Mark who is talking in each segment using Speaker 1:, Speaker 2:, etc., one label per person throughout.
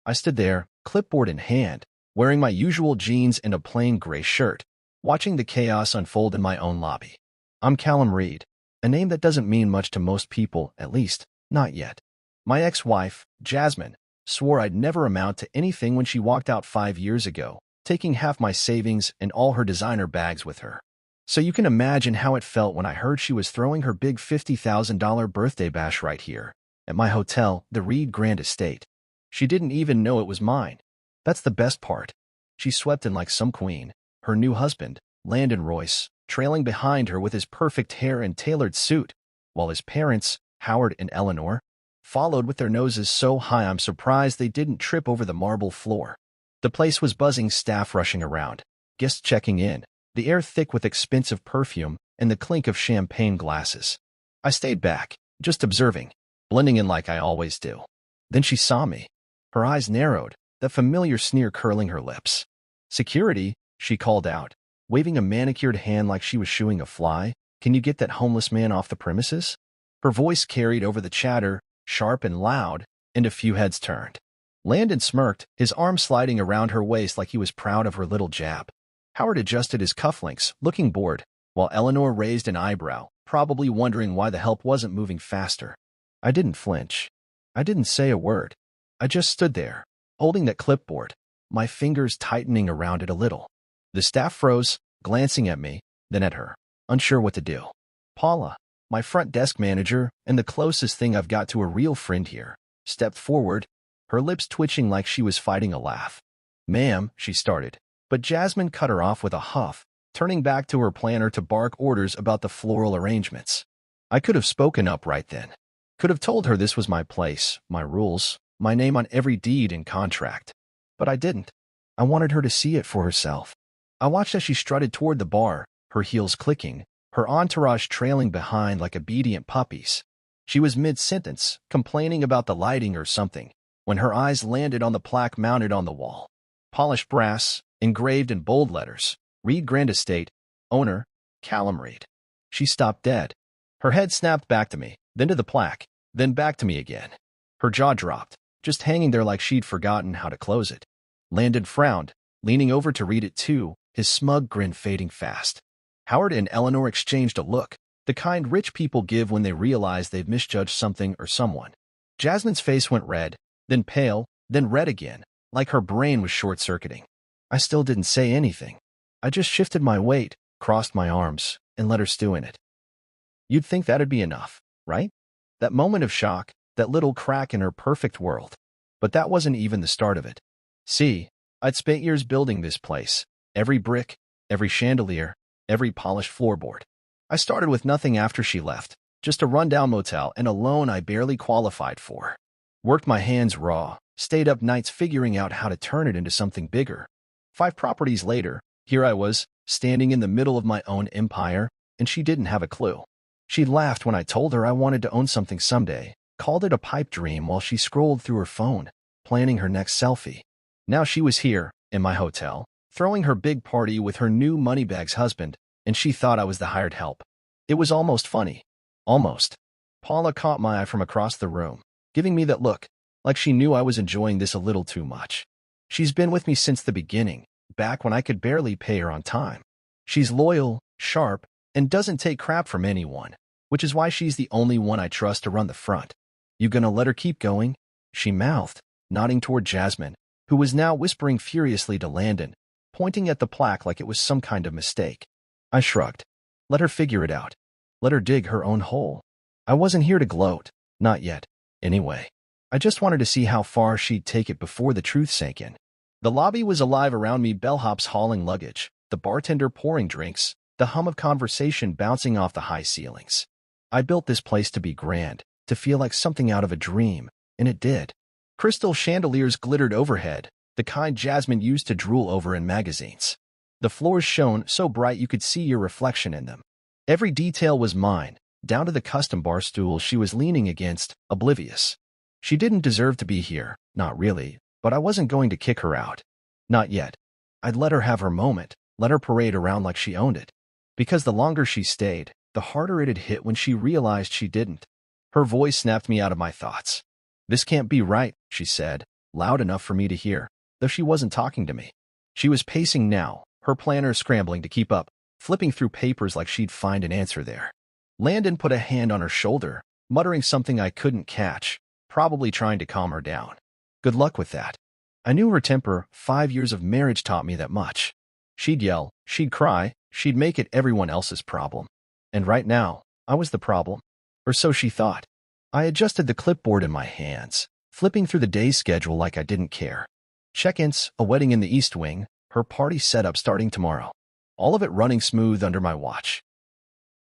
Speaker 1: I stood there, clipboard in hand, wearing my usual jeans and a plain gray shirt, watching the chaos unfold in my own lobby. I'm Callum Reed, a name that doesn't mean much to most people, at least, not yet. My ex-wife, Jasmine, swore I'd never amount to anything when she walked out 5 years ago, taking half my savings and all her designer bags with her. So you can imagine how it felt when I heard she was throwing her big $50,000 birthday bash right here, at my hotel, the Reed Grand Estate. She didn't even know it was mine. That's the best part. She swept in like some queen, her new husband, Landon Royce, trailing behind her with his perfect hair and tailored suit, while his parents, Howard and Eleanor, followed with their noses so high I'm surprised they didn't trip over the marble floor. The place was buzzing, staff rushing around, guests checking in, the air thick with expensive perfume and the clink of champagne glasses. I stayed back, just observing, blending in like I always do. Then she saw me. Her eyes narrowed, that familiar sneer curling her lips. "Security," she called out, waving a manicured hand like she was shooing a fly. "Can you get that homeless man off the premises?" Her voice carried over the chatter, sharp and loud, and a few heads turned. Landon smirked, his arm sliding around her waist like he was proud of her little jab. Howard adjusted his cufflinks, looking bored, while Eleanor raised an eyebrow, probably wondering why the help wasn't moving faster. I didn't flinch. I didn't say a word. I just stood there, holding that clipboard, my fingers tightening around it a little. The staff froze, glancing at me, then at her, unsure what to do. Paula, my front desk manager and the closest thing I've got to a real friend here, stepped forward, her lips twitching like she was fighting a laugh. "Ma'am," she started, but Jasmine cut her off with a huff, turning back to her planner to bark orders about the floral arrangements. I could have spoken up right then. Could have told her this was my place, my rules, my name on every deed and contract. But I didn't. I wanted her to see it for herself. I watched as she strutted toward the bar, her heels clicking, her entourage trailing behind like obedient puppies. She was mid-sentence, complaining about the lighting or something, when her eyes landed on the plaque mounted on the wall. Polished brass, engraved in bold letters, Reed Grand Estate, owner, Callum Reed. She stopped dead. Her head snapped back to me, then to the plaque, then back to me again. Her jaw dropped, just hanging there like she'd forgotten how to close it. Landon frowned, leaning over to read it too, his smug grin fading fast. Howard and Eleanor exchanged a look, the kind rich people give when they realize they've misjudged something or someone. Jasmine's face went red, then pale, then red again, like her brain was short-circuiting. I still didn't say anything. I just shifted my weight, crossed my arms, and let her stew in it. You'd think that'd be enough, right? That moment of shock, that little crack in her perfect world. But that wasn't even the start of it. See, I'd spent years building this place. Every brick, every chandelier, every polished floorboard. I started with nothing after she left, just a rundown motel and a loan I barely qualified for. Worked my hands raw, stayed up nights figuring out how to turn it into something bigger. 5 properties later, here I was, standing in the middle of my own empire, and she didn't have a clue. She laughed when I told her I wanted to own something someday, called it a pipe dream while she scrolled through her phone, planning her next selfie. Now she was here, in my hotel, throwing her big party with her new moneybags husband, and she thought I was the hired help. It was almost funny. Almost. Paula caught my eye from across the room, giving me that look, like she knew I was enjoying this a little too much. She's been with me since the beginning, back when I could barely pay her on time. She's loyal, sharp, and doesn't take crap from anyone, which is why she's the only one I trust to run the front. "You gonna let her keep going?" she mouthed, nodding toward Jasmine, who was now whispering furiously to Landon, pointing at the plaque like it was some kind of mistake. I shrugged. Let her figure it out. Let her dig her own hole. I wasn't here to gloat, not yet, anyway. I just wanted to see how far she'd take it before the truth sank in. The lobby was alive around me, bellhops hauling luggage, the bartender pouring drinks, the hum of conversation bouncing off the high ceilings. I built this place to be grand, to feel like something out of a dream, and it did. Crystal chandeliers glittered overhead, the kind Jasmine used to drool over in magazines. The floors shone so bright you could see your reflection in them. Every detail was mine, down to the custom bar stool she was leaning against, oblivious. She didn't deserve to be here, not really, but I wasn't going to kick her out. Not yet. I'd let her have her moment, let her parade around like she owned it. Because the longer she stayed, the harder it'd hit when she realized she didn't. Her voice snapped me out of my thoughts. "This can't be right," she said, loud enough for me to hear, though she wasn't talking to me. She was pacing now, her planner scrambling to keep up, flipping through papers like she'd find an answer there. Landon put a hand on her shoulder, muttering something I couldn't catch, probably trying to calm her down. Good luck with that. I knew her temper. 5 years of marriage taught me that much. She'd yell, she'd cry, she'd make it everyone else's problem. And right now, I was the problem. Or so she thought. I adjusted the clipboard in my hands, flipping through the day's schedule like I didn't care. Check-ins, a wedding in the East Wing, her party setup starting tomorrow. All of it running smooth under my watch.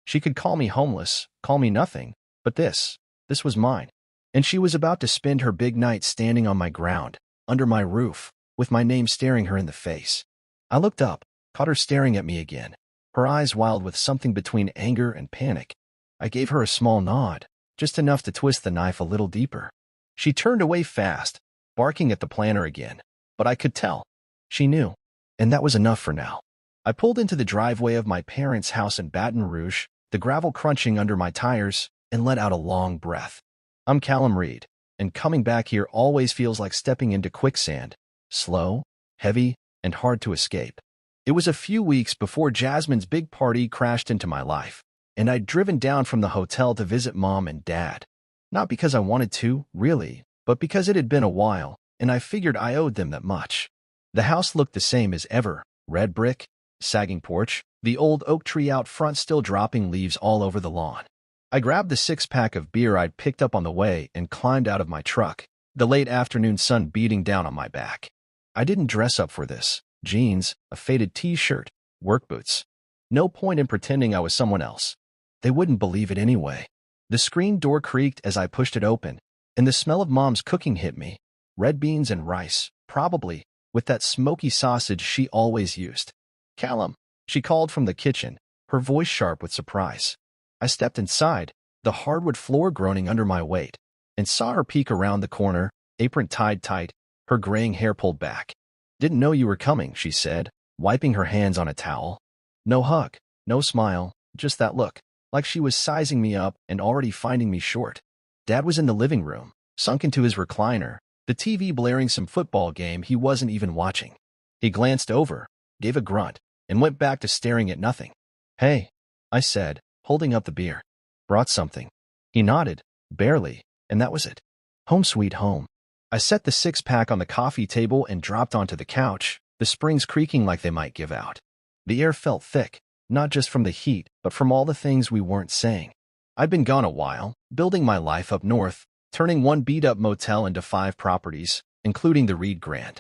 Speaker 1: She could call me homeless, call me nothing, but this was mine. And she was about to spend her big night standing on my ground, under my roof, with my name staring her in the face. I looked up, caught her staring at me again, her eyes wild with something between anger and panic. I gave her a small nod, just enough to twist the knife a little deeper. She turned away fast, barking at the planner again, but I could tell. She knew, and that was enough for now. I pulled into the driveway of my parents' house in Baton Rouge, the gravel crunching under my tires, and let out a long breath. I'm Callum Reed, and coming back here always feels like stepping into quicksand, slow, heavy, and hard to escape. It was a few weeks before Jasmine's big party crashed into my life, and I'd driven down from the hotel to visit Mom and Dad. Not because I wanted to, really, but because it had been a while, and I figured I owed them that much. The house looked the same as ever, red brick, sagging porch, the old oak tree out front still dropping leaves all over the lawn. I grabbed the 6-pack of beer I'd picked up on the way and climbed out of my truck, the late afternoon sun beating down on my back. I didn't dress up for this. Jeans, a faded t-shirt, work boots. No point in pretending I was someone else. They wouldn't believe it anyway. The screen door creaked as I pushed it open, and the smell of Mom's cooking hit me. Red beans and rice, probably, with that smoky sausage she always used. Callum, she called from the kitchen, her voice sharp with surprise. I stepped inside, the hardwood floor groaning under my weight, and saw her peek around the corner, apron tied tight, her graying hair pulled back. Didn't know you were coming, she said, wiping her hands on a towel. No hug, no smile, just that look, like she was sizing me up and already finding me short. Dad was in the living room, sunk into his recliner, the TV blaring some football game he wasn't even watching. He glanced over, gave a grunt, and went back to staring at nothing. Hey, I said, holding up the beer. Brought something. He nodded, barely, and that was it. Home sweet home. I set the 6-pack on the coffee table and dropped onto the couch, the springs creaking like they might give out. The air felt thick, not just from the heat, but from all the things we weren't saying. I'd been gone a while, building my life up north, turning one beat-up motel into 5 properties, including the Reed Grand.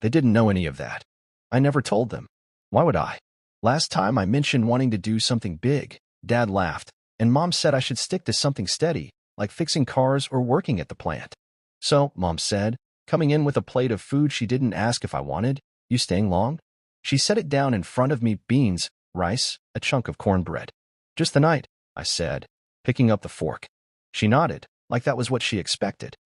Speaker 1: They didn't know any of that. I never told them. Why would I? Last time I mentioned wanting to do something big, Dad laughed, and Mom said I should stick to something steady, like fixing cars or working at the plant. So, Mom said, coming in with a plate of food she didn't ask if I wanted, you staying long? She set it down in front of me, beans, rice, a chunk of cornbread. Just the night, I said, picking up the fork. She nodded, like that was what she expected.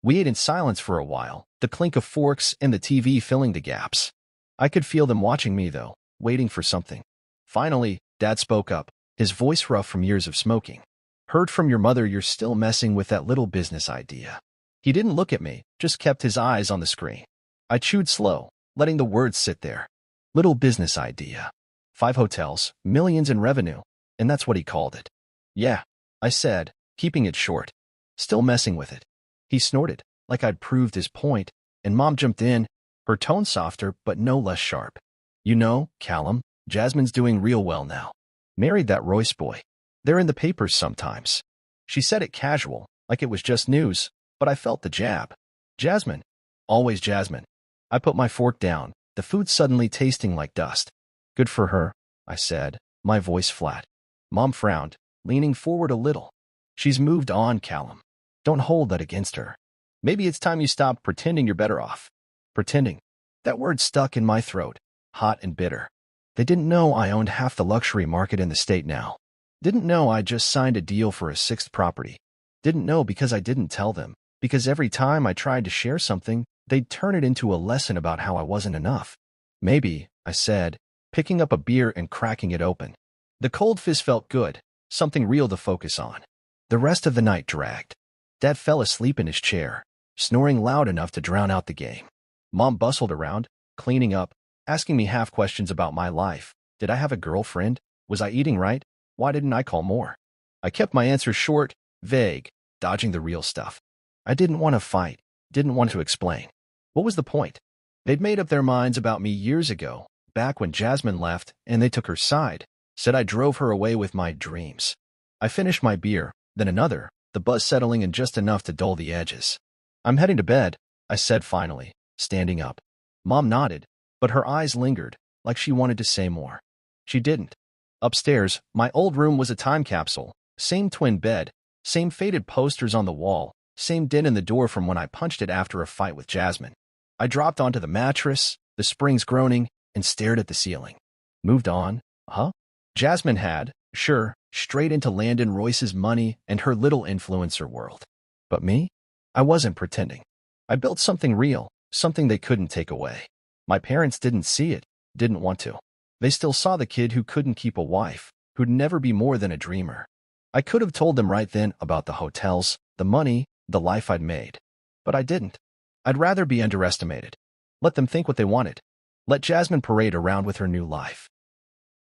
Speaker 1: We ate in silence for a while, the clink of forks and the TV filling the gaps. I could feel them watching me, though, waiting for something. Finally, Dad spoke up, his voice rough from years of smoking. Heard from your mother you're still messing with that little business idea. He didn't look at me, just kept his eyes on the screen. I chewed slow, letting the words sit there. Little business idea. 5 hotels, millions in revenue, and that's what he called it. Yeah, I said, keeping it short. Still messing with it. He snorted, like I'd proved his point, and Mom jumped in, her tone softer but no less sharp. You know, Callum, Jasmine's doing real well now. Married that Royce boy. They're in the papers sometimes. She said it casual, like it was just news, but I felt the jab. Jasmine. Always Jasmine. I put my fork down, the food suddenly tasting like dust. Good for her, I said, my voice flat. Mom frowned, leaning forward a little. She's moved on, Callum. Don't hold that against her. Maybe it's time you stopped pretending you're better off. Pretending. That word stuck in my throat, hot and bitter. They didn't know I owned half the luxury market in the state now. Didn't know I just signed a deal for a 6th property. Didn't know because I didn't tell them, because every time I tried to share something, they'd turn it into a lesson about how I wasn't enough. Maybe, I said, picking up a beer and cracking it open. The cold fizz felt good, something real to focus on. The rest of the night dragged. Dad fell asleep in his chair, snoring loud enough to drown out the game. Mom bustled around, cleaning up, asking me half questions about my life. Did I have a girlfriend? Was I eating right? Why didn't I call more? I kept my answers short, vague, dodging the real stuff. I didn't want to fight, didn't want to explain. What was the point? They'd made up their minds about me years ago, back when Jasmine left and they took her side, said I drove her away with my dreams. I finished my beer, then another, the buzz settling in just enough to dull the edges. I'm heading to bed, I said finally, standing up. Mom nodded, but her eyes lingered, like she wanted to say more. She didn't. Upstairs, my old room was a time capsule. Same twin bed, same faded posters on the wall, same dent in the door from when I punched it after a fight with Jasmine. I dropped onto the mattress, the springs groaning, and stared at the ceiling. Moved on, huh? Jasmine had, sure, straight into Landon Royce's money and her little influencer world. But me? I wasn't pretending. I built something real, something they couldn't take away. My parents didn't see it, didn't want to. They still saw the kid who couldn't keep a wife, who'd never be more than a dreamer. I could have told them right then about the hotels, the money, the life I'd made. But I didn't. I'd rather be underestimated. Let them think what they wanted. Let Jasmine parade around with her new life.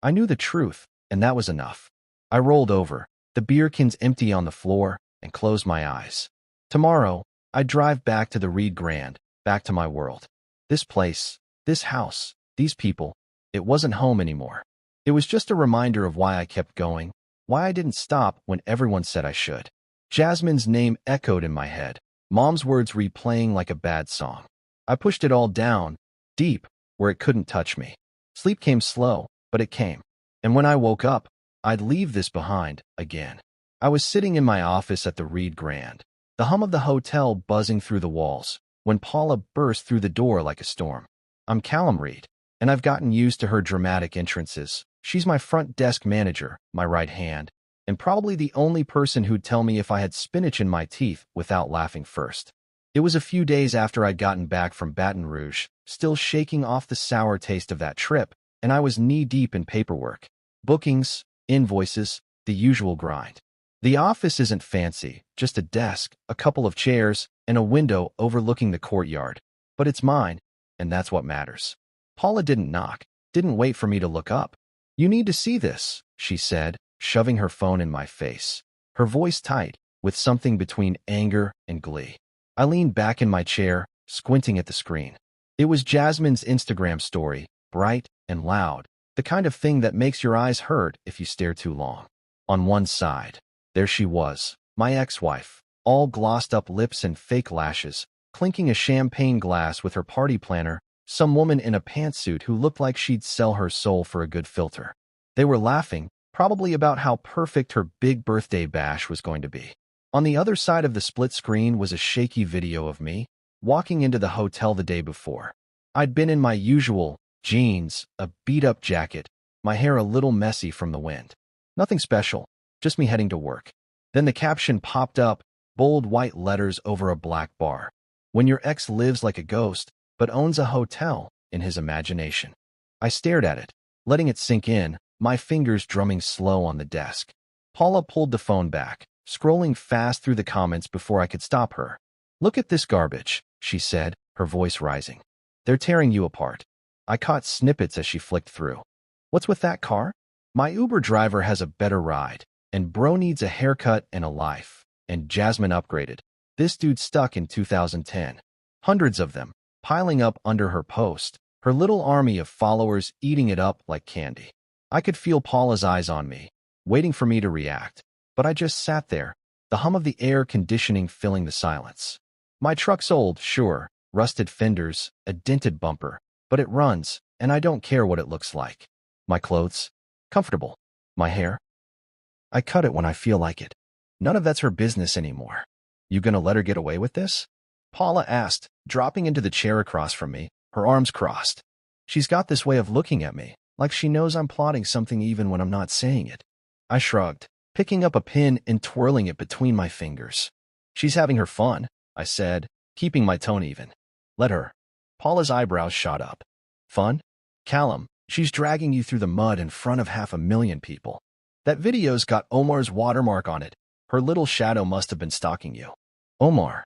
Speaker 1: I knew the truth, and that was enough. I rolled over, the beer cans empty on the floor, and closed my eyes. Tomorrow, I'd drive back to the Reed Grand, back to my world. This place, this house, these people, it wasn't home anymore. It was just a reminder of why I kept going, why I didn't stop when everyone said I should. Jasmine's name echoed in my head, Mom's words replaying like a bad song. I pushed it all down, deep, where it couldn't touch me. Sleep came slow, but it came. And when I woke up, I'd leave this behind, again. I was sitting in my office at the Reed Grand, the hum of the hotel buzzing through the walls, when Paula burst through the door like a storm. I'm Callum Reed, and I've gotten used to her dramatic entrances. She's my front desk manager, my right hand, and probably the only person who'd tell me if I had spinach in my teeth without laughing first. It was a few days after I'd gotten back from Baton Rouge, still shaking off the sour taste of that trip, and I was knee-deep in paperwork. Bookings, invoices, the usual grind. The office isn't fancy, just a desk, a couple of chairs, and a window overlooking the courtyard. But it's mine, and that's what matters. Paula didn't knock, didn't wait for me to look up. "You need to see this," she said, shoving her phone in my face. Her voice tight, with something between anger and glee. I leaned back in my chair, squinting at the screen. It was Jasmine's Instagram story, bright and loud, the kind of thing that makes your eyes hurt if you stare too long. On one side, there she was, my ex-wife, all glossed-up lips and fake lashes, clinking a champagne glass with her party planner, some woman in a pantsuit who looked like she'd sell her soul for a good filter. They were laughing, probably about how perfect her big birthday bash was going to be. On the other side of the split screen was a shaky video of me, walking into the hotel the day before. I'd been in my usual jeans, a beat-up jacket, my hair a little messy from the wind. Nothing special, just me heading to work. Then the caption popped up, bold white letters over a black bar. "When your ex lives like a ghost, but owns a hotel in his imagination." I stared at it, letting it sink in, my fingers drumming slow on the desk. Paula pulled the phone back, scrolling fast through the comments before I could stop her. "Look at this garbage," she said, her voice rising. "They're tearing you apart." I caught snippets as she flicked through. "What's with that car? My Uber driver has a better ride, and bro needs a haircut and a life, and Jasmine upgraded. This dude's stuck in 2010. Hundreds of them, piling up under her post, her little army of followers eating it up like candy. I could feel Paula's eyes on me, waiting for me to react, but I just sat there, the hum of the air conditioning filling the silence. My truck's old, sure, rusted fenders, a dented bumper, but it runs, and I don't care what it looks like. My clothes? Comfortable. My hair? I cut it when I feel like it. None of that's her business anymore. You gonna let her get away with this? Paula asked, dropping into the chair across from me, her arms crossed. She's got this way of looking at me, like she knows I'm plotting something even when I'm not saying it. I shrugged, picking up a pin and twirling it between my fingers. "She's having her fun," I said, keeping my tone even. "Let her." Paula's eyebrows shot up. "Fun? Callum, she's dragging you through the mud in front of 500,000 people. That video's got Omar's watermark on it. Her little shadow must have been stalking you." "Omar?"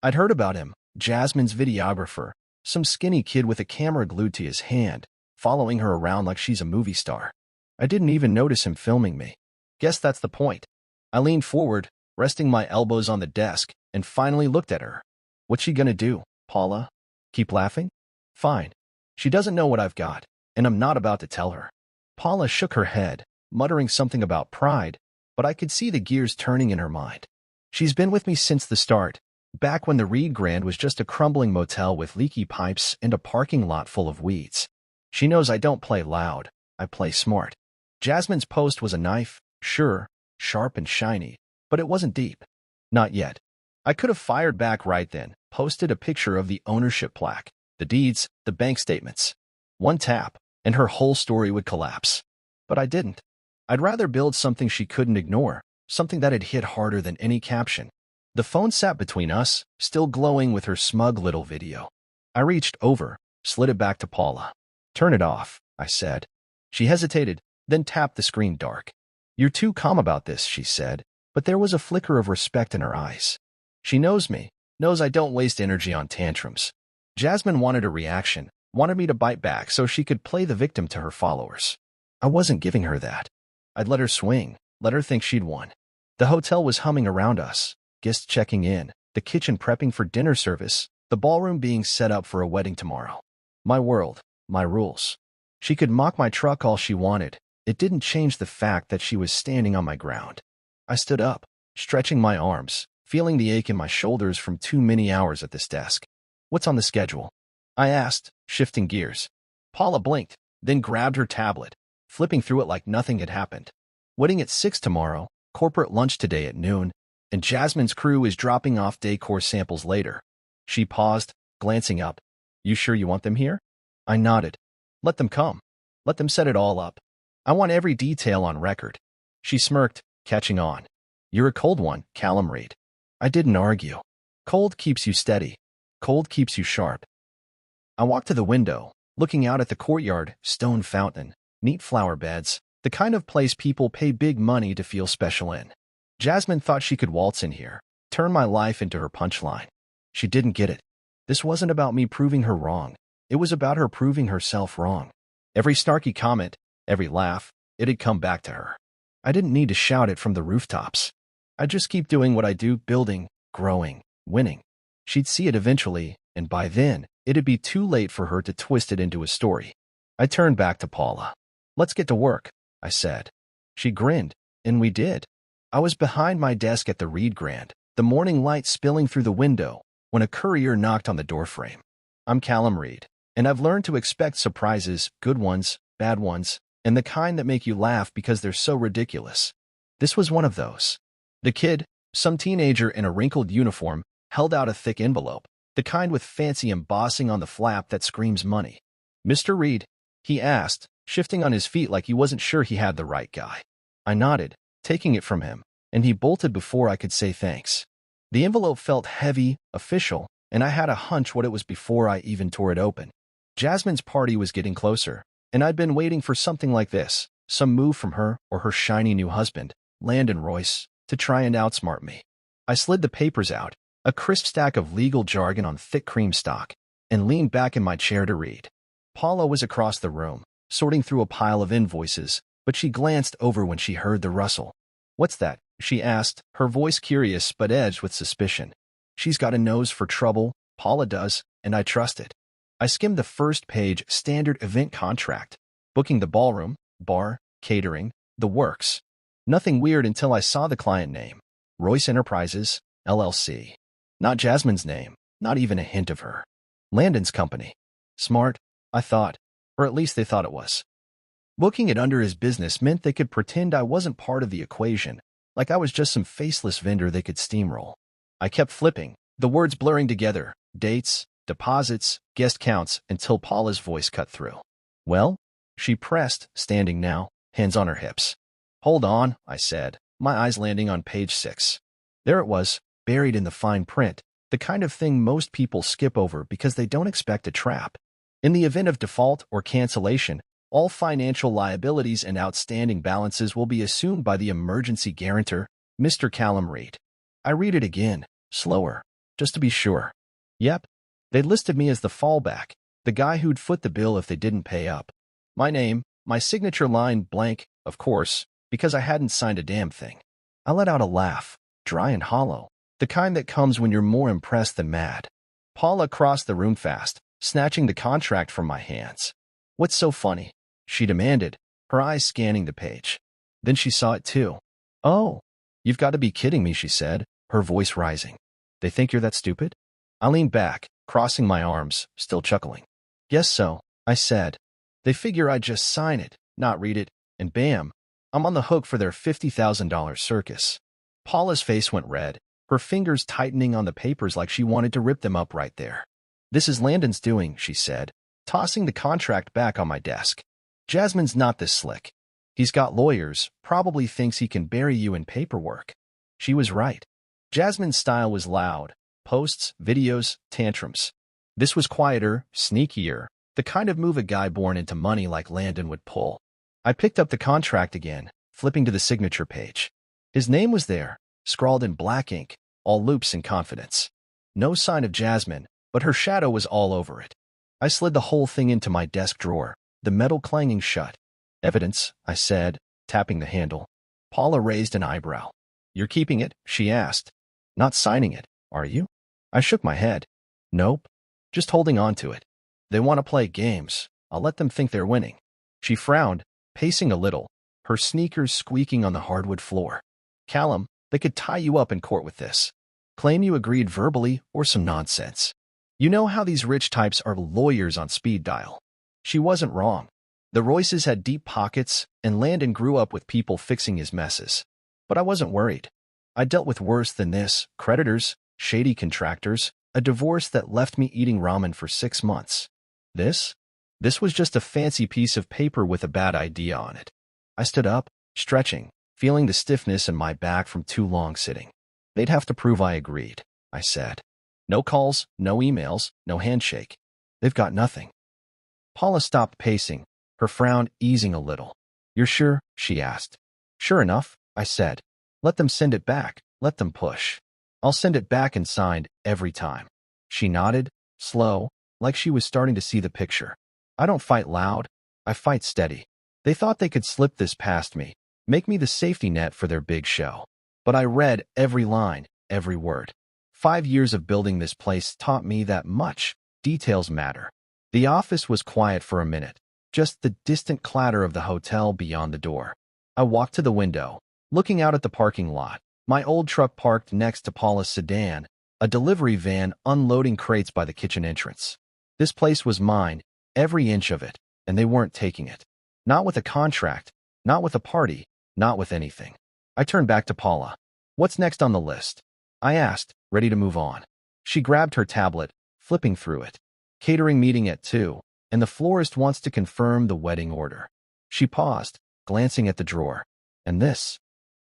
Speaker 1: I'd heard about him, Jasmine's videographer, some skinny kid with a camera glued to his hand, following her around like she's a movie star. I didn't even notice him filming me. Guess that's the point. I leaned forward, resting my elbows on the desk, and finally looked at her. What's she gonna do, Paula? Keep laughing? Fine. She doesn't know what I've got, and I'm not about to tell her. Paula shook her head, muttering something about pride, but I could see the gears turning in her mind. She's been with me since the start, back when the Reed Grand was just a crumbling motel with leaky pipes and a parking lot full of weeds. She knows I don't play loud, I play smart. Jasmine's post was a knife, sure, sharp and shiny, but it wasn't deep. Not yet. I could have fired back right then, posted a picture of the ownership plaque, the deeds, the bank statements. One tap, and her whole story would collapse. But I didn't. I'd rather build something she couldn't ignore, something that'd hit harder than any caption. The phone sat between us, still glowing with her smug little video. I reached over, slid it back to Paula. Turn it off, I said. She hesitated, then tapped the screen dark. You're too calm about this, she said, but there was a flicker of respect in her eyes. She knows me, knows I don't waste energy on tantrums. Jasmine wanted a reaction, wanted me to bite back so she could play the victim to her followers. I wasn't giving her that. I'd let her swing, let her think she'd won. The hotel was humming around us, guests checking in, the kitchen prepping for dinner service, the ballroom being set up for a wedding tomorrow. My world, my rules. She could mock my truck all she wanted. It didn't change the fact that she was standing on my ground. I stood up, stretching my arms, feeling the ache in my shoulders from too many hours at this desk. What's on the schedule? I asked, shifting gears. Paula blinked, then grabbed her tablet, flipping through it like nothing had happened. Wedding at 6 tomorrow, corporate lunch today at noon, and Jasmine's crew is dropping off decor samples later. She paused, glancing up. You sure you want them here? I nodded. Let them come. Let them set it all up. I want every detail on record. She smirked, catching on. You're a cold one, Callum Reed. I didn't argue. Cold keeps you steady. Cold keeps you sharp. I walked to the window, looking out at the courtyard, stone fountain, neat flower beds, the kind of place people pay big money to feel special in. Jasmine thought she could waltz in here, turn my life into her punchline. She didn't get it. This wasn't about me proving her wrong. It was about her proving herself wrong. Every snarky comment, every laugh, it had come back to her. I didn't need to shout it from the rooftops. I'd just keep doing what I do, building, growing, winning. She'd see it eventually, and by then, it'd be too late for her to twist it into a story. I turned back to Paula. Let's get to work, I said. She grinned, and we did. I was behind my desk at the Reed Grand, the morning light spilling through the window, when a courier knocked on the doorframe. I'm Callum Reed, and I've learned to expect surprises, good ones, bad ones, and the kind that make you laugh because they're so ridiculous. This was one of those. The kid, some teenager in a wrinkled uniform, held out a thick envelope, the kind with fancy embossing on the flap that screams money. Mr. Reed, he asked, shifting on his feet like he wasn't sure he had the right guy. I nodded, taking it from him, and he bolted before I could say thanks. The envelope felt heavy, official, and I had a hunch what it was before I even tore it open. Jasmine's party was getting closer, and I'd been waiting for something like this, some move from her or her shiny new husband, Landon Royce, to try and outsmart me. I slid the papers out, a crisp stack of legal jargon on thick cream stock, and leaned back in my chair to read. Paula was across the room, sorting through a pile of invoices, but she glanced over when she heard the rustle. What's that? She asked, her voice curious but edged with suspicion. She's got a nose for trouble, Paula does, and I trust it. I skimmed the first page, standard event contract. Booking the ballroom, bar, catering, the works. Nothing weird until I saw the client name. Royce Enterprises, LLC. Not Jasmine's name, not even a hint of her. Landon's company. Smart, I thought, or at least they thought it was. Booking it under his business meant they could pretend I wasn't part of the equation, like I was just some faceless vendor they could steamroll. I kept flipping, the words blurring together, dates, deposits, guest counts, until Paula's voice cut through. Well? She pressed, standing now, hands on her hips. Hold on, I said, my eyes landing on page 6. There it was, buried in the fine print, the kind of thing most people skip over because they don't expect a trap. In the event of default or cancellation, all financial liabilities and outstanding balances will be assumed by the emergency guarantor, Mr. Callum Reed. I read it again, slower. just to be sure. Yep, they listed me as the fallback, the guy who'd foot the bill if they didn't pay up. My name, my signature line blank, of course, because I hadn't signed a damn thing. I let out a laugh, dry and hollow, the kind that comes when you're more impressed than mad. Paula crossed the room fast, snatching the contract from my hands. What's so funny? She demanded, her eyes scanning the page. Then she saw it too. Oh, you've got to be kidding me, she said, her voice rising. They think you're that stupid? I leaned back, crossing my arms, still chuckling. Guess so, I said. They figure I'd just sign it, not read it, and bam, I'm on the hook for their $50,000 circus. Paula's face went red, her fingers tightening on the papers like she wanted to rip them up right there. This is Landon's doing, she said, tossing the contract back on my desk. Jasmine's not this slick. He's got lawyers, probably thinks he can bury you in paperwork. She was right. Jasmine's style was loud. Posts, videos, tantrums. This was quieter, sneakier, the kind of move a guy born into money like Landon would pull. I picked up the contract again, flipping to the signature page. His name was there, scrawled in black ink, all loops and confidence. No sign of Jasmine, but her shadow was all over it. I slid the whole thing into my desk drawer, the metal clanging shut. Evidence, I said, tapping the handle. Paula raised an eyebrow. You're keeping it? She asked. Not signing it, are you? I shook my head. Nope. Just holding on to it. They want to play games. I'll let them think they're winning. She frowned, pacing a little, her sneakers squeaking on the hardwood floor. Callum, they could tie you up in court with this. Claim you agreed verbally or some nonsense. You know how these rich types are lawyers on speed dial. She wasn't wrong. The Royces had deep pockets, and Landon grew up with people fixing his messes. But I wasn't worried. I dealt with worse than this, creditors, shady contractors, a divorce that left me eating ramen for 6 months. This was just a fancy piece of paper with a bad idea on it. I stood up, stretching, feeling the stiffness in my back from too long sitting. They'd have to prove I agreed, I said. No calls, no emails, no handshake. They've got nothing. Paula stopped pacing, her frown easing a little. You're sure? She asked. Sure enough, I said. Let them send it back, let them push. I'll send it back and signed every time. She nodded, slow, like she was starting to see the picture. I don't fight loud, I fight steady. They thought they could slip this past me, make me the safety net for their big show. But I read every line, every word. 5 years of building this place taught me that much. Details matter. The office was quiet for a minute, just the distant clatter of the hotel beyond the door. I walked to the window, looking out at the parking lot. My old truck parked next to Paula's sedan, a delivery van unloading crates by the kitchen entrance. This place was mine, every inch of it, and they weren't taking it. Not with a contract, not with a party, not with anything. I turned back to Paula. What's next on the list? I asked, ready to move on. She grabbed her tablet, flipping through it. Catering meeting at 2, and the florist wants to confirm the wedding order. She paused, glancing at the drawer. And this?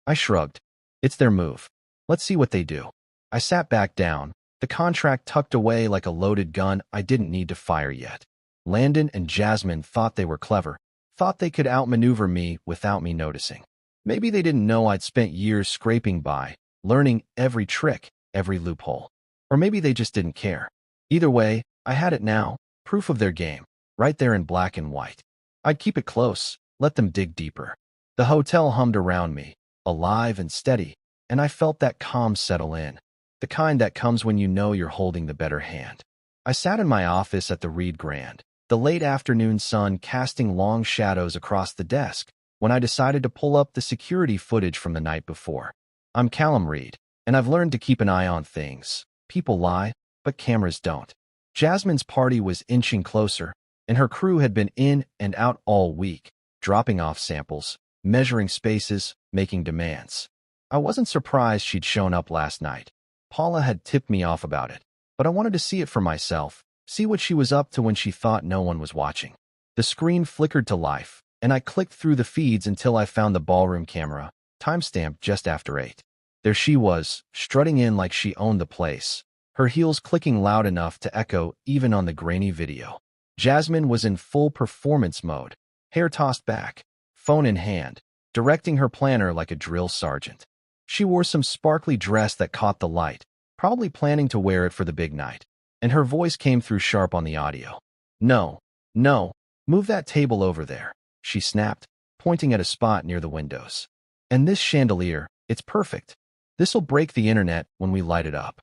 Speaker 1: I shrugged. It's their move. Let's see what they do. I sat back down, the contract tucked away like a loaded gun I didn't need to fire yet. Landon and Jasmine thought they were clever, thought they could outmaneuver me without me noticing. Maybe they didn't know I'd spent years scraping by, learning every trick, every loophole. Or maybe they just didn't care. Either way, I had it now, proof of their game, right there in black and white. I'd keep it close, let them dig deeper. The hotel hummed around me, alive and steady, and I felt that calm settle in, the kind that comes when you know you're holding the better hand. I sat in my office at the Reed Grand, the late afternoon sun casting long shadows across the desk, when I decided to pull up the security footage from the night before. I'm Callum Reed, and I've learned to keep an eye on things. People lie, but cameras don't. Jasmine's party was inching closer, and her crew had been in and out all week, dropping off samples, measuring spaces, making demands. I wasn't surprised she'd shown up last night. Paula had tipped me off about it, but I wanted to see it for myself, see what she was up to when she thought no one was watching. The screen flickered to life, and I clicked through the feeds until I found the ballroom camera, timestamped just after 8. There she was, strutting in like she owned the place, her heels clicking loud enough to echo even on the grainy video. Jasmine was in full performance mode, hair tossed back, phone in hand, directing her planner like a drill sergeant. She wore some sparkly dress that caught the light, probably planning to wear it for the big night, and her voice came through sharp on the audio. No, no, move that table over there, she snapped, pointing at a spot near the windows. And this chandelier, it's perfect. This'll break the internet when we light it up.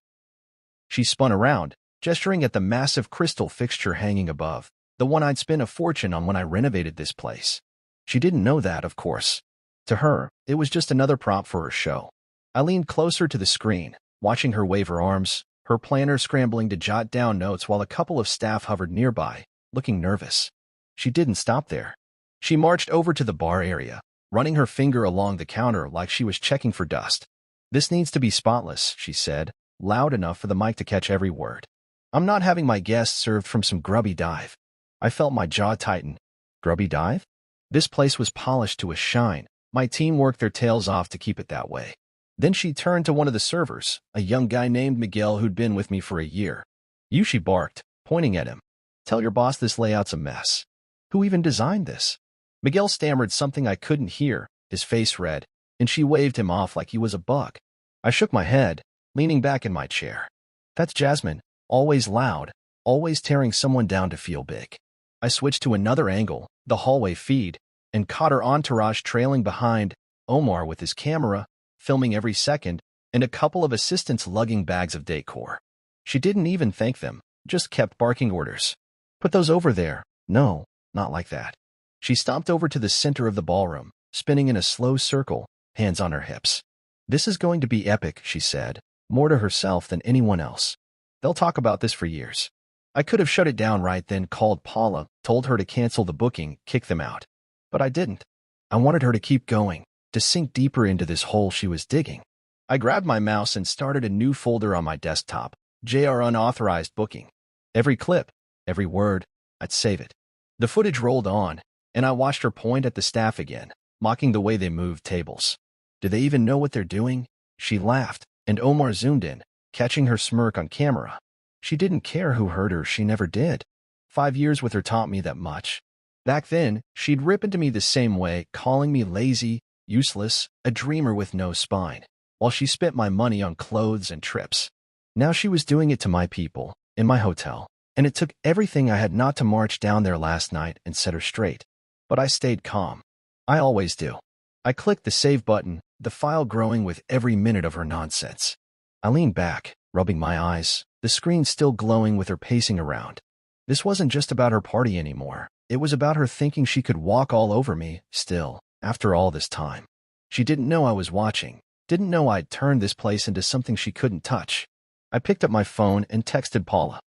Speaker 1: She spun around, gesturing at the massive crystal fixture hanging above, the one I'd spent a fortune on when I renovated this place. She didn't know that, of course. To her, it was just another prop for her show. I leaned closer to the screen, watching her wave her arms, her planner scrambling to jot down notes while a couple of staff hovered nearby, looking nervous. She didn't stop there. She marched over to the bar area, running her finger along the counter like she was checking for dust. This needs to be spotless, she said, loud enough for the mic to catch every word. I'm not having my guests served from some grubby dive. I felt my jaw tighten. Grubby dive? This place was polished to a shine. My team worked their tails off to keep it that way. Then she turned to one of the servers, a young guy named Miguel who'd been with me for a year. You, she barked, pointing at him. Tell your boss this layout's a mess. Who even designed this? Miguel stammered something I couldn't hear, his face red, and she waved him off like he was a bug. I shook my head, leaning back in my chair. That's Jasmine, always loud, always tearing someone down to feel big. I switched to another angle, the hallway feed, and caught her entourage trailing behind, Omar with his camera, filming every second, and a couple of assistants lugging bags of decor. She didn't even thank them, just kept barking orders. Put those over there. No, not like that. She stomped over to the center of the ballroom, spinning in a slow circle, hands on her hips. This is going to be epic, she said, more to herself than anyone else. They'll talk about this for years. I could have shut it down right then, called Paula, told her to cancel the booking, kick them out. But I didn't. I wanted her to keep going, to sink deeper into this hole she was digging. I grabbed my mouse and started a new folder on my desktop, JR Unauthorized Booking. Every clip, every word, I'd save it. The footage rolled on, and I watched her point at the staff again, mocking the way they moved tables. Do they even know what they're doing? She laughed, and Omar zoomed in, catching her smirk on camera. She didn't care who heard her, she never did. 5 years with her taught me that much. Back then, she'd rip into me the same way, calling me lazy, useless, a dreamer with no spine, while she spent my money on clothes and trips. Now she was doing it to my people, in my hotel, and it took everything I had not to march down there last night and set her straight. But I stayed calm. I always do. I clicked the save button, the file growing with every minute of her nonsense. I leaned back, rubbing my eyes, the screen still glowing with her pacing around. This wasn't just about her party anymore. It was about her thinking she could walk all over me, still, after all this time. She didn't know I was watching, didn't know I'd turned this place into something she couldn't touch. I picked up my phone and texted Paula.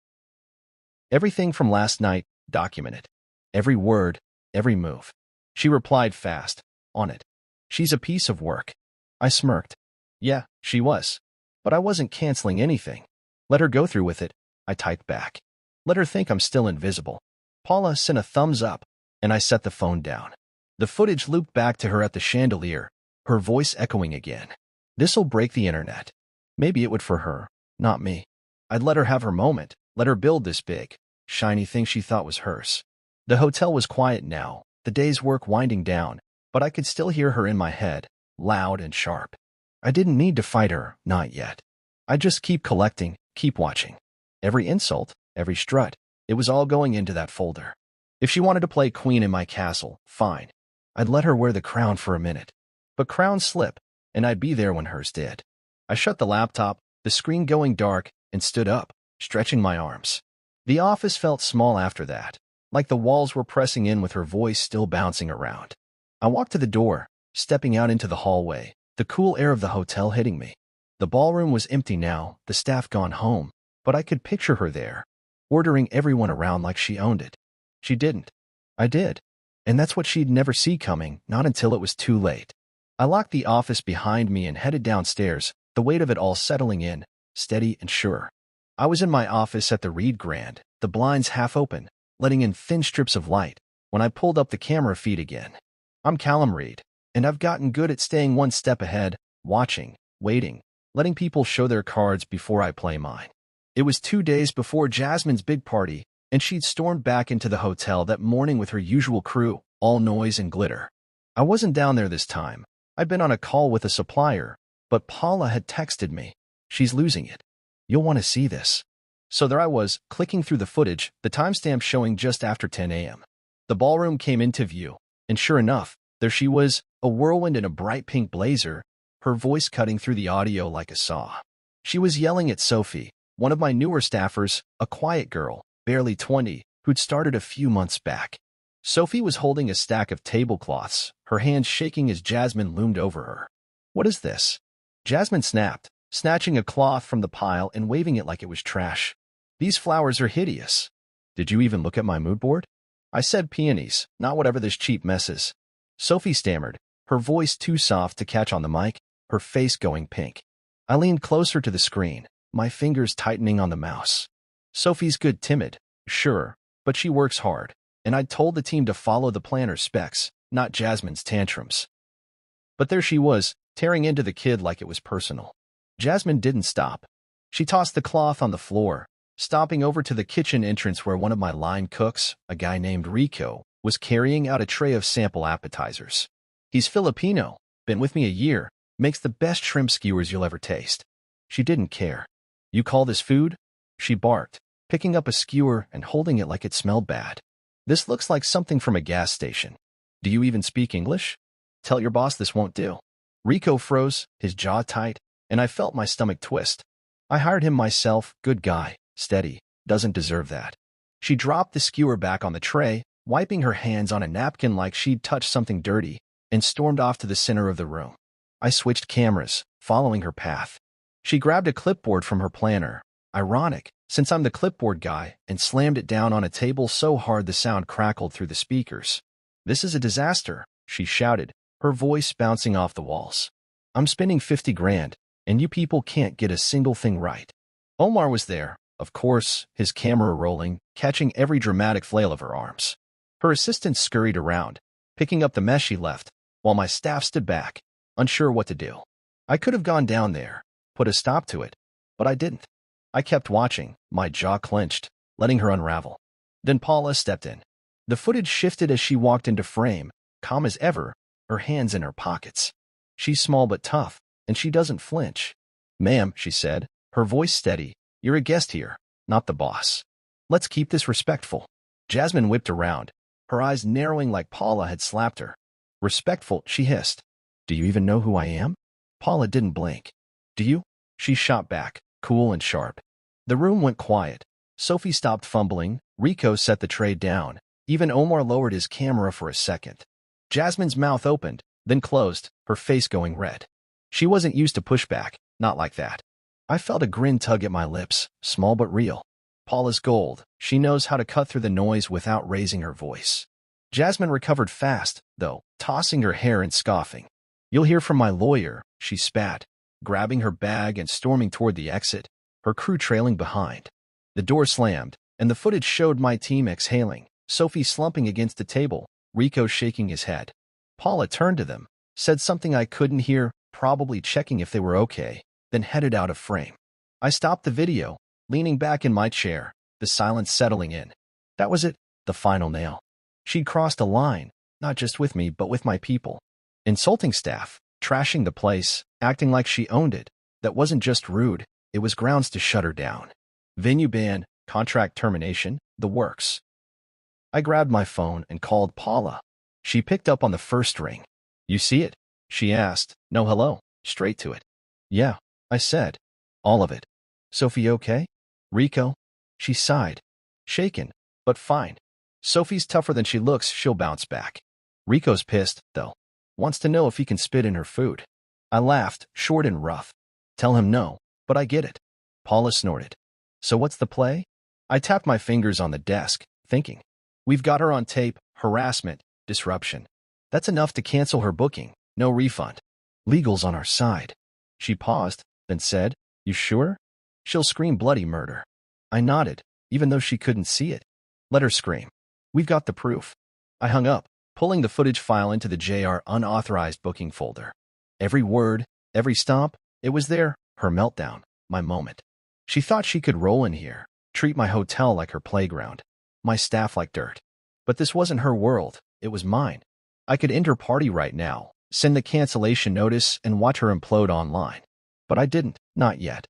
Speaker 1: Everything from last night, documented. Every word, every move. She replied fast, on it. She's a piece of work. I smirked. Yeah, she was. But I wasn't canceling anything. Let her go through with it, I typed back. Let her think I'm still invisible. Paula sent a thumbs up, and I set the phone down. The footage looped back to her at the chandelier, her voice echoing again. This'll break the internet. Maybe it would for her, not me. I'd let her have her moment, let her build this big, shiny thing she thought was hers. The hotel was quiet now, the day's work winding down, but I could still hear her in my head, loud and sharp. I didn't need to fight her, not yet. I'd just keep collecting, keep watching. Every insult, every strut, it was all going into that folder. If she wanted to play queen in my castle, fine. I'd let her wear the crown for a minute. But crowns slip, and I'd be there when hers did. I shut the laptop, the screen going dark, and stood up, stretching my arms. The office felt small after that, like the walls were pressing in with her voice still bouncing around. I walked to the door, stepping out into the hallway, the cool air of the hotel hitting me. The ballroom was empty now, the staff gone home, but I could picture her there, ordering everyone around like she owned it. She didn't. I did. And that's what she'd never see coming, not until it was too late. I locked the office behind me and headed downstairs, the weight of it all settling in, steady and sure. I was in my office at the Reed Grand, the blinds half open, letting in thin strips of light, when I pulled up the camera feed again. I'm Callum Reed, and I've gotten good at staying one step ahead, watching, waiting, letting people show their cards before I play mine. It was 2 days before Jasmine's big party, and she'd stormed back into the hotel that morning with her usual crew, all noise and glitter. I wasn't down there this time. I'd been on a call with a supplier, but Paula had texted me. She's losing it. You'll want to see this. So there I was, clicking through the footage, the timestamp showing just after 10 a.m. The ballroom came into view, and sure enough, there she was, a whirlwind in a bright pink blazer, her voice cutting through the audio like a saw. She was yelling at Sophie, one of my newer staffers, a quiet girl, barely 20, who'd started a few months back. Sophie was holding a stack of tablecloths, her hands shaking as Jasmine loomed over her. What is this? Jasmine snapped, snatching a cloth from the pile and waving it like it was trash. These flowers are hideous. Did you even look at my mood board? I said peonies, not whatever this cheap mess is. Sophie stammered, her voice too soft to catch on the mic, her face going pink. I leaned closer to the screen, my fingers tightening on the mouse. Sophie's good timid, sure, but she works hard, and I'd told the team to follow the planner's specs, not Jasmine's tantrums. But there she was, tearing into the kid like it was personal. Jasmine didn't stop. She tossed the cloth on the floor, stomping over to the kitchen entrance where one of my line cooks, a guy named Rico, was carrying out a tray of sample appetizers. He's Filipino, been with me a year, makes the best shrimp skewers you'll ever taste. She didn't care. You call this food? She barked, picking up a skewer and holding it like it smelled bad. This looks like something from a gas station. Do you even speak English? Tell your boss this won't do. Rico froze, his jaw tight, and I felt my stomach twist. I hired him myself, good guy, steady, doesn't deserve that. She dropped the skewer back on the tray, wiping her hands on a napkin like she'd touched something dirty, and stormed off to the center of the room. I switched cameras, following her path. She grabbed a clipboard from her planner, ironic, since I'm the clipboard guy, and slammed it down on a table so hard the sound crackled through the speakers. This is a disaster, she shouted, her voice bouncing off the walls. I'm spending 50 grand, and you people can't get a single thing right. Omar was there, of course, his camera rolling, catching every dramatic flail of her arms. Her assistant scurried around, picking up the mess she left, while my staff stood back, unsure what to do. I could have gone down there, put a stop to it, but I didn't. I kept watching, my jaw clenched, letting her unravel. Then Paula stepped in. The footage shifted as she walked into frame, calm as ever, her hands in her pockets. She's small but tough, and she doesn't flinch. Ma'am, she said, her voice steady, you're a guest here, not the boss. Let's keep this respectful. Jasmine whipped around, her eyes narrowing like Paula had slapped her. Respectful, she hissed. Do you even know who I am? Paula didn't blink. Do you? She shot back, cool and sharp. The room went quiet. Sophie stopped fumbling, Rico set the tray down. Even Omar lowered his camera for a second. Jasmine's mouth opened, then closed, her face going red. She wasn't used to pushback, not like that. I felt a grin tug at my lips, small but real. Paula's gold. She knows how to cut through the noise without raising her voice. Jasmine recovered fast, though, tossing her hair and scoffing. You'll hear from my lawyer, she spat, grabbing her bag and storming toward the exit, her crew trailing behind. The door slammed, and the footage showed my team exhaling, Sophie slumping against the table, Rico shaking his head. Paula turned to them, said something I couldn't hear, probably checking if they were okay, then headed out of frame. I stopped the video, leaning back in my chair, the silence settling in. That was it, the final nail. She'd crossed a line, not just with me but with my people. Insulting staff, trashing the place, acting like she owned it. That wasn't just rude, it was grounds to shut her down. Venue ban, contract termination, the works. I grabbed my phone and called Paula. She picked up on the first ring. You see it? She asked. No hello, straight to it. Yeah, I said. All of it. Sophie okay? Rico? She sighed. Shaken, but fine. Sophie's tougher than she looks, she'll bounce back. Rico's pissed, though. Wants to know if he can spit in her food. I laughed, short and rough. Tell him no, but I get it. Paula snorted. So what's the play? I tapped my fingers on the desk, thinking. We've got her on tape, harassment, disruption. That's enough to cancel her booking, no refund. Legal's on our side. She paused, then said, You sure? She'll scream bloody murder. I nodded, even though she couldn't see it. Let her scream. We've got the proof. I hung up, pulling the footage file into the JR unauthorized booking folder. Every word, every stomp, it was there, her meltdown, my moment. She thought she could roll in here, treat my hotel like her playground, my staff like dirt. But this wasn't her world, it was mine. I could end her party right now, send the cancellation notice, and watch her implode online. But I didn't, not yet.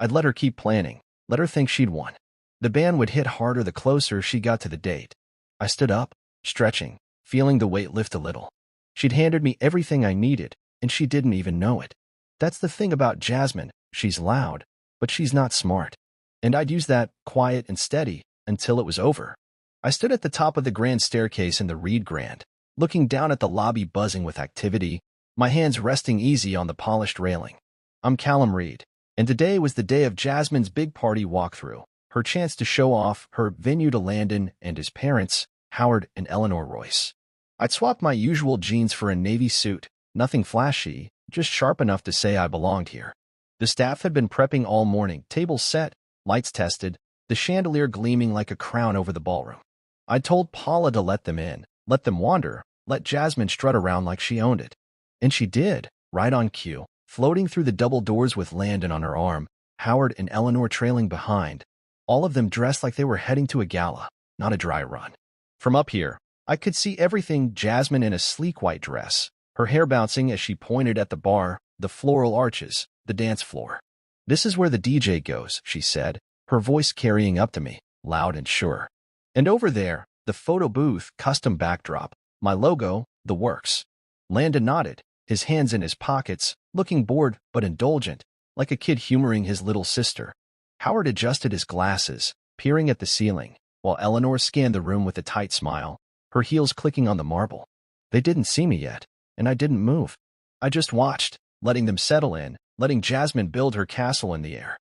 Speaker 1: I'd let her keep planning, let her think she'd won. The band would hit harder the closer she got to the date. I stood up, stretching, feeling the weight lift a little. She'd handed me everything I needed, and she didn't even know it. That's the thing about Jasmine, she's loud, but she's not smart. And I'd use that, quiet and steady, until it was over. I stood at the top of the grand staircase in the Reed Grand, looking down at the lobby buzzing with activity, my hands resting easy on the polished railing. I'm Callum Reed, and today was the day of Jasmine's big party walkthrough, her chance to show off her venue to Landon and his parents, Howard and Eleanor Royce. I'd swapped my usual jeans for a navy suit, nothing flashy, just sharp enough to say I belonged here. The staff had been prepping all morning, tables set, lights tested, the chandelier gleaming like a crown over the ballroom. I told Paula to let them in, let them wander, let Jasmine strut around like she owned it. And she did, right on cue, floating through the double doors with Landon on her arm, Howard and Eleanor trailing behind, all of them dressed like they were heading to a gala, not a dry run. From up here, I could see everything: Jasmine in a sleek white dress, her hair bouncing as she pointed at the bar, the floral arches, the dance floor. "This is where the DJ goes," she said, her voice carrying up to me, loud and sure. "And over there, the photo booth, custom backdrop, my logo, the works." Landon nodded, his hands in his pockets, looking bored but indulgent, like a kid humoring his little sister. Howard adjusted his glasses, peering at the ceiling, while Eleanor scanned the room with a tight smile, her heels clicking on the marble. They didn't see me yet, and I didn't move. I just watched, letting them settle in, letting Jasmine build her castle in the air.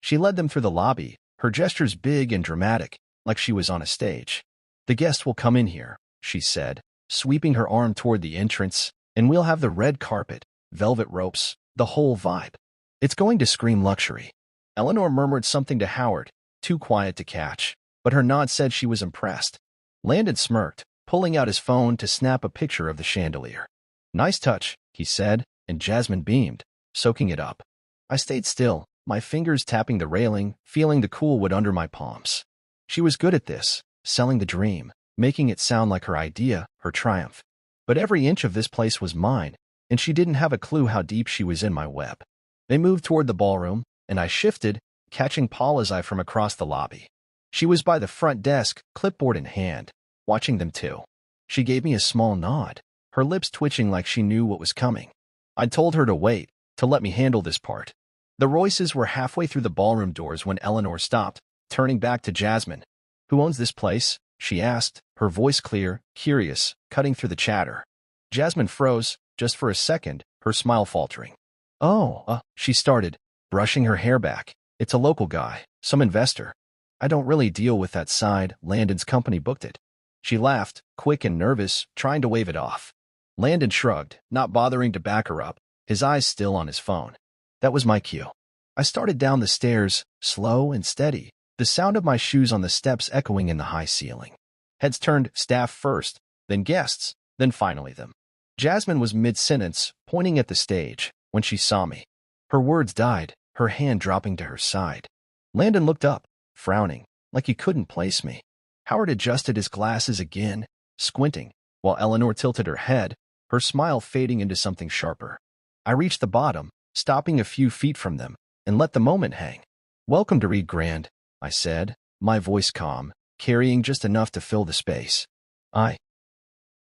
Speaker 1: She led them through the lobby, her gestures big and dramatic, like she was on a stage. "The guests will come in here," she said, sweeping her arm toward the entrance, "and we'll have the red carpet, velvet ropes, the whole vibe. It's going to scream luxury." Eleanor murmured something to Howard, too quiet to catch, but her nod said she was impressed. Landon smirked, pulling out his phone to snap a picture of the chandelier. "Nice touch," he said, and Jasmine beamed, soaking it up. I stayed still, my fingers tapping the railing, feeling the cool wood under my palms. She was good at this, selling the dream, making it sound like her idea, her triumph. But every inch of this place was mine, and she didn't have a clue how deep she was in my web. They moved toward the ballroom, and I shifted, catching Paula's eye from across the lobby. She was by the front desk, clipboard in hand, watching them too. She gave me a small nod, her lips twitching like she knew what was coming. I'd told her to wait, to let me handle this part. The Royces were halfway through the ballroom doors when Eleanor stopped, turning back to Jasmine. "Who owns this place?" she asked, her voice clear, curious, cutting through the chatter. Jasmine froze, just for a second, her smile faltering. "Oh, she started, brushing her hair back. "It's a local guy, some investor. I don't really deal with that side, Landon's company booked it." She laughed, quick and nervous, trying to wave it off. Landon shrugged, not bothering to back her up, his eyes still on his phone. That was my cue. I started down the stairs, slow and steady, the sound of my shoes on the steps echoing in the high ceiling. Heads turned, staff first, then guests, then finally them. Jasmine was mid-sentence, pointing at the stage, when she saw me. Her words died, her hand dropping to her side. Landon looked up, frowning, like he couldn't place me. Howard adjusted his glasses again, squinting, while Eleanor tilted her head, her smile fading into something sharper. I reached the bottom, stopping a few feet from them, and let the moment hang. "Welcome to Reed Grand," I said, my voice calm, carrying just enough to fill the space. "I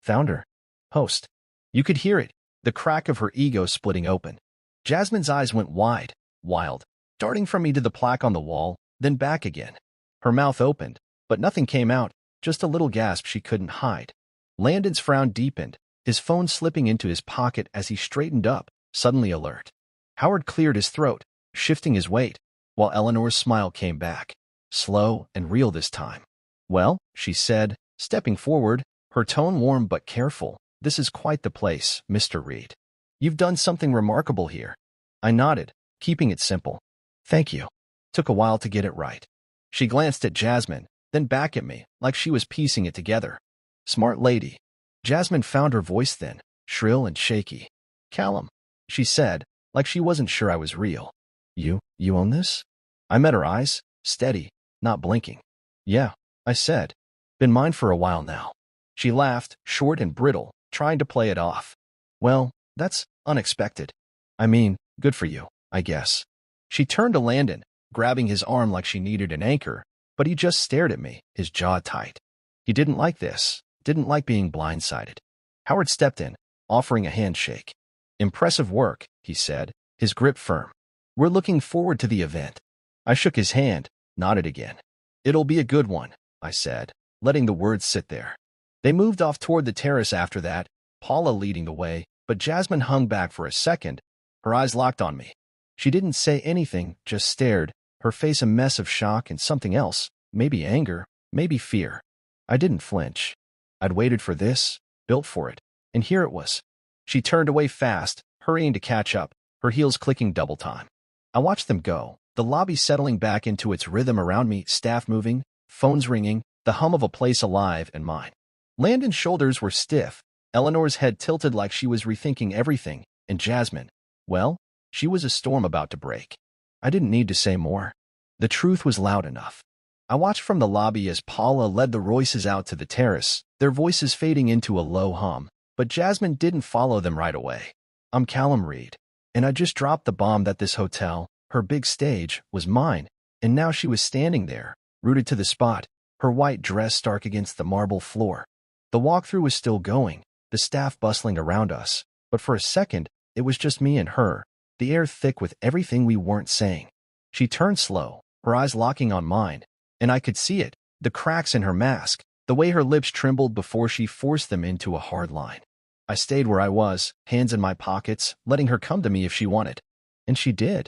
Speaker 1: found her. Host." You could hear it, the crack of her ego splitting open. Jasmine's eyes went wide, wild, darting from me to the plaque on the wall, then back again. Her mouth opened, but nothing came out, just a little gasp she couldn't hide. Landon's frown deepened, his phone slipping into his pocket as he straightened up, suddenly alert. Howard cleared his throat, shifting his weight, while Eleanor's smile came back, slow and real this time. "Well," she said, stepping forward, her tone warm but careful, "this is quite the place, Mr. Reed. You've done something remarkable here." I nodded, keeping it simple. "Thank you." Took a while to get it right. She glanced at Jasmine, then back at me, like she was piecing it together. "Smart lady." Jasmine found her voice then, shrill and shaky. "Callum," she said, like she wasn't sure I was real. You own this?" I met her eyes, steady, not blinking. "Yeah," I said. "Been mine for a while now." She laughed, short and brittle, trying to play it off. "Well, that's unexpected. I mean, good for you, I guess." She turned to Landon, grabbing his arm like she needed an anchor, but he just stared at me, his jaw tight. He didn't like this, didn't like being blindsided. Howard stepped in, offering a handshake. "Impressive work," he said, his grip firm. "We're looking forward to the event." I shook his hand, nodded again. "It'll be a good one," I said, letting the words sit there. They moved off toward the terrace after that, Paula leading the way, but Jasmine hung back for a second, her eyes locked on me. She didn't say anything, just stared, her face a mess of shock and something else, maybe anger, maybe fear. I didn't flinch. I'd waited for this, built for it, and here it was. She turned away fast, hurrying to catch up, her heels clicking double time. I watched them go, the lobby settling back into its rhythm around me, staff moving, phones ringing, the hum of a place alive and mine. Landon's shoulders were stiff, Eleanor's head tilted like she was rethinking everything, and Jasmine, well, she was a storm about to break. I didn't need to say more. The truth was loud enough. I watched from the lobby as Paula led the Royces out to the terrace, their voices fading into a low hum, but Jasmine didn't follow them right away. "I'm Callum Reed, and I just dropped the bomb that this hotel, her big stage, was mine, and now she was standing there, rooted to the spot, her white dress stark against the marble floor. The walkthrough was still going, the staff bustling around us, but for a second, it was just me and her, the air thick with everything we weren't saying. She turned slow, her eyes locking on mine, and I could see it, the cracks in her mask, the way her lips trembled before she forced them into a hard line. I stayed where I was, hands in my pockets, letting her come to me if she wanted. And she did.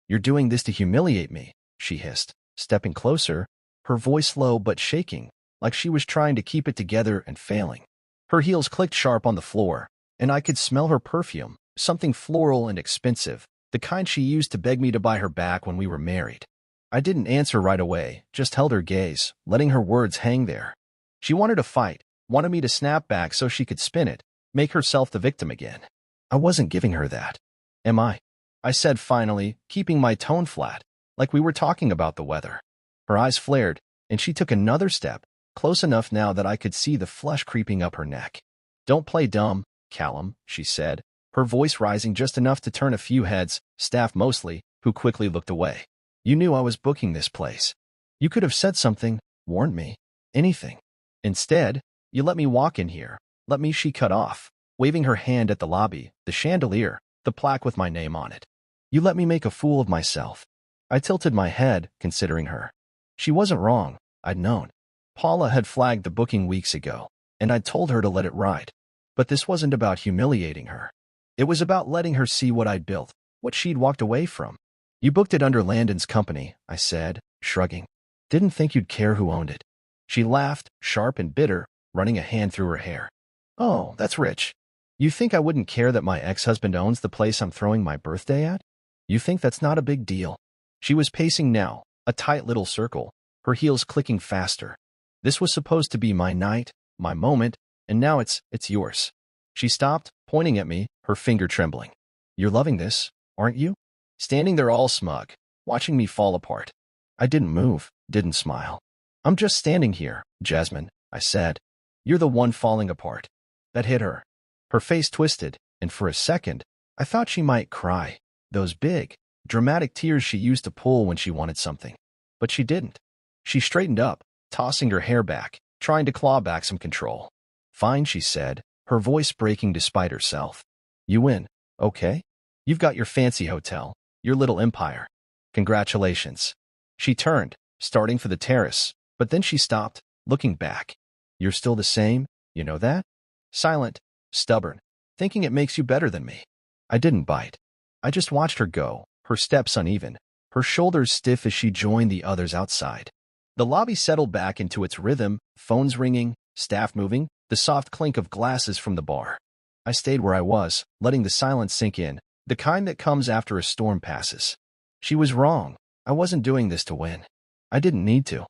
Speaker 1: "You're doing this to humiliate me," she hissed, stepping closer, her voice low but shaking, like she was trying to keep it together and failing. Her heels clicked sharp on the floor, and I could smell her perfume, something floral and expensive, the kind she used to beg me to buy her back when we were married. I didn't answer right away, just held her gaze, letting her words hang there. She wanted to fight, wanted me to snap back so she could spin it, make herself the victim again. I wasn't giving her that. "Am I?" I said finally, keeping my tone flat, like we were talking about the weather. Her eyes flared, and she took another step, close enough now that I could see the flush creeping up her neck. "Don't play dumb, Callum," she said, her voice rising just enough to turn a few heads, staff mostly, who quickly looked away. "You knew I was booking this place. You could have said something, warned me, anything. Instead, you let me walk in here, let me," she cut off, waving her hand at the lobby, the chandelier, the plaque with my name on it. "You let me make a fool of myself." I tilted my head, considering her. She wasn't wrong, I'd known. Paula had flagged the booking weeks ago, and I'd told her to let it ride. But this wasn't about humiliating her. It was about letting her see what I'd built, what she'd walked away from. "You booked it under Landon's company," I said, shrugging. "Didn't think you'd care who owned it." She laughed, sharp and bitter, running a hand through her hair. "Oh, that's rich. You think I wouldn't care that my ex-husband owns the place I'm throwing my birthday at? You think that's not a big deal?" She was pacing now, a tight little circle, her heels clicking faster. "This was supposed to be my night, my moment, and now it's yours." She stopped, pointing at me, her finger trembling. "You're loving this, aren't you?" Standing there all smug, watching me fall apart. I didn't move, didn't smile. "I'm just standing here, Jasmine," I said. "You're the one falling apart." That hit her. Her face twisted, and for a second, I thought she might cry. Those big, dramatic tears she used to pull when she wanted something. But she didn't. She straightened up, tossing her hair back, trying to claw back some control. "Fine," she said, her voice breaking despite herself. "You win, okay? You've got your fancy hotel, your little empire. Congratulations." She turned, starting for the terrace, but then she stopped, looking back. "You're still the same, you know that? Silent, stubborn, thinking it makes you better than me." I didn't bite. I just watched her go, her steps uneven, her shoulders stiff as she joined the others outside. The lobby settled back into its rhythm, phones ringing, staff moving, the soft clink of glasses from the bar. I stayed where I was, letting the silence sink in, the kind that comes after a storm passes. She was wrong. I wasn't doing this to win. I didn't need to.